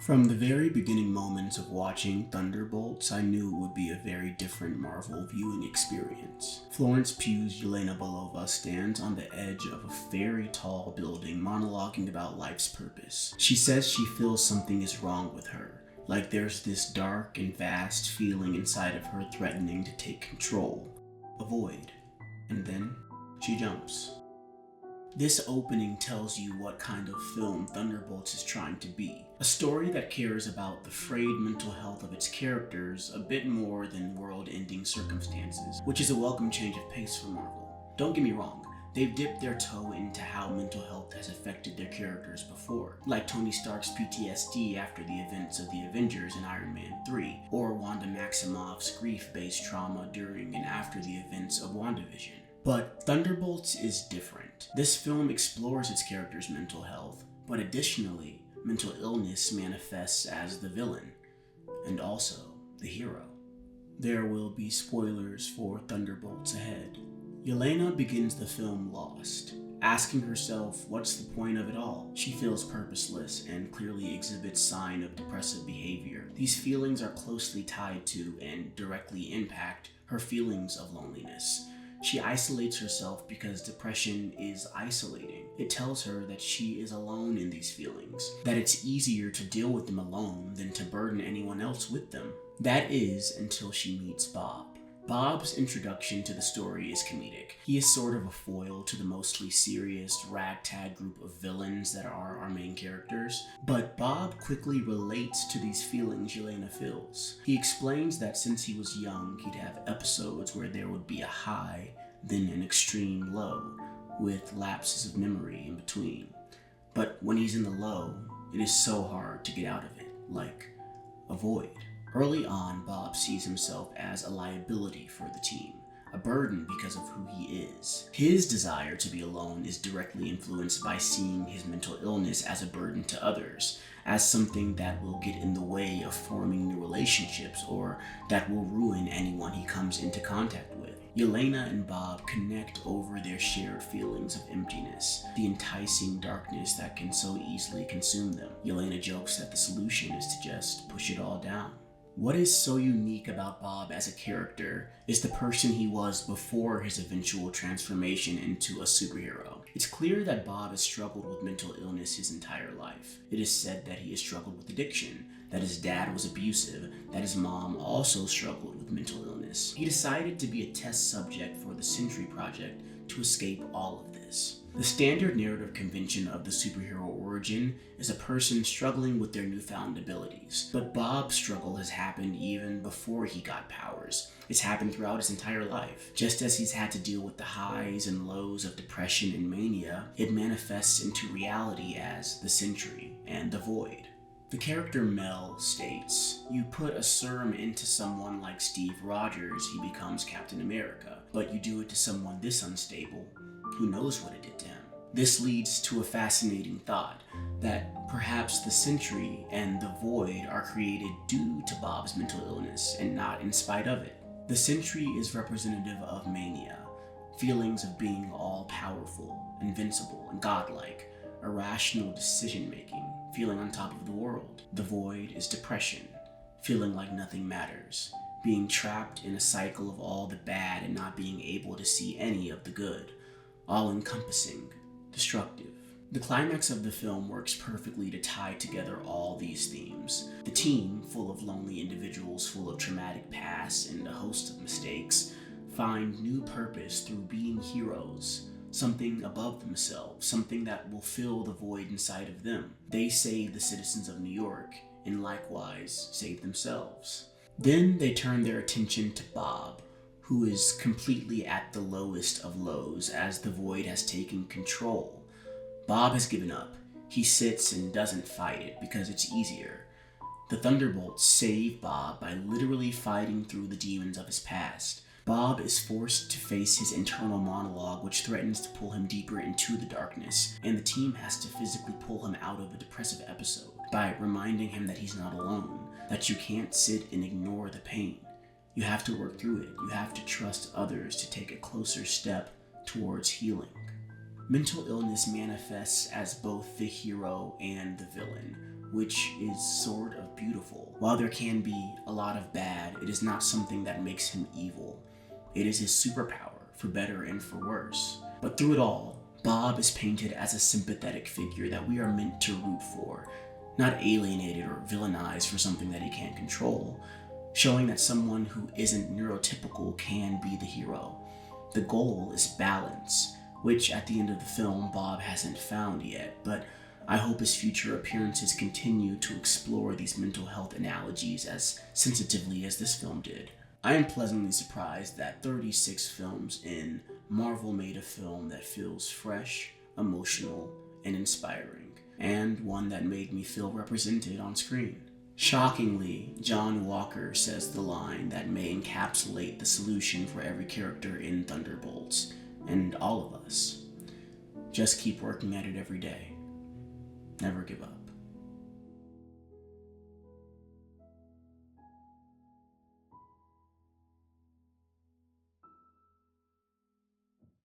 From the very beginning moments of watching Thunderbolts, I knew it would be a very different Marvel viewing experience. Florence Pugh's Yelena Belova stands on the edge of a very tall building monologuing about life's purpose. She says she feels something is wrong with her, like there's this dark and vast feeling inside of her threatening to take control, a void. And then she jumps. This opening tells you what kind of film Thunderbolts is trying to be. A story that cares about the frayed mental health of its characters a bit more than world-ending circumstances, which is a welcome change of pace for Marvel. Don't get me wrong, they've dipped their toe into how mental health has affected their characters before, like Tony Stark's PTSD after the events of the Avengers in Iron Man 3, or Wanda Maximoff's grief-based trauma during and after the events of WandaVision. But Thunderbolts is different. This film explores its characters' mental health, but additionally, mental illness manifests as the villain, and also the hero. There will be spoilers for Thunderbolts ahead. Yelena begins the film lost, asking herself what's the point of it all. She feels purposeless and clearly exhibits sign of depressive behavior. These feelings are closely tied to and directly impact her feelings of loneliness. She isolates herself because depression is isolating. It tells her that she is alone in these feelings, that it's easier to deal with them alone than to burden anyone else with them. That is until she meets Bob. Bob's introduction to the story is comedic. He is sort of a foil to the mostly serious, ragtag group of villains that are our main characters. But Bob quickly relates to these feelings Yelena feels. He explains that since he was young, he'd have episodes where there would be a high, then an extreme low, with lapses of memory in between. But when he's in the low, it is so hard to get out of it, like a void. Early on, Bob sees himself as a liability for the team, a burden because of who he is. His desire to be alone is directly influenced by seeing his mental illness as a burden to others, as something that will get in the way of forming new relationships or that will ruin anyone he comes into contact with. Yelena and Bob connect over their shared feelings of emptiness, the enticing darkness that can so easily consume them. Yelena jokes that the solution is to just push it all down. What is so unique about Bob as a character is the person he was before his eventual transformation into a superhero. It's clear that Bob has struggled with mental illness his entire life. It is said that he has struggled with addiction, that his dad was abusive, that his mom also struggled with mental illness. He decided to be a test subject for the Sentry Project to escape all of this. The standard narrative convention of the superhero origin is a person struggling with their newfound abilities. But Bob's struggle has happened even before he got powers. It's happened throughout his entire life. Just as he's had to deal with the highs and lows of depression and mania, it manifests into reality as the Sentry and the Void. The character Mel states, "You put a serum into someone like Steve Rogers, he becomes Captain America. But you do it to someone this unstable, who knows what it did to him?" This leads to a fascinating thought, that perhaps the Sentry and the Void are created due to Bob's mental illness and not in spite of it. The Sentry is representative of mania, feelings of being all-powerful, invincible, and godlike, irrational decision-making, feeling on top of the world. The Void is depression, feeling like nothing matters, being trapped in a cycle of all the bad and not being able to see any of the good, all-encompassing, destructive. The climax of the film works perfectly to tie together all these themes. The team, full of lonely individuals full of traumatic pasts and a host of mistakes, find new purpose through being heroes, something above themselves, something that will fill the void inside of them. They save the citizens of New York, and likewise save themselves. Then they turn their attention to Bob, who is completely at the lowest of lows as the Void has taken control. Bob has given up. He sits and doesn't fight it because it's easier. The Thunderbolts save Bob by literally fighting through the demons of his past. Bob is forced to face his internal monologue, which threatens to pull him deeper into the darkness, and the team has to physically pull him out of a depressive episode by reminding him that he's not alone, that you can't sit and ignore the pain. You have to work through it. You have to trust others to take a closer step towards healing. Mental illness manifests as both the hero and the villain. which is sort of beautiful. While there can be a lot of bad, it is not something that makes him evil. It is his superpower, for better and for worse. But through it all, Bob is painted as a sympathetic figure that we are meant to root for, not alienated or villainized for something that he can't control, showing that someone who isn't neurotypical can be the hero. The goal is balance, which at the end of the film Bob hasn't found yet, but I hope his future appearances continue to explore these mental health analogies as sensitively as this film did. I am pleasantly surprised that 36 films in, Marvel made a film that feels fresh, emotional, and inspiring, and one that made me feel represented on screen. Shockingly, John Walker says the line that may encapsulate the solution for every character in Thunderbolts, and all of us. Just keep working at it every day. Never give up.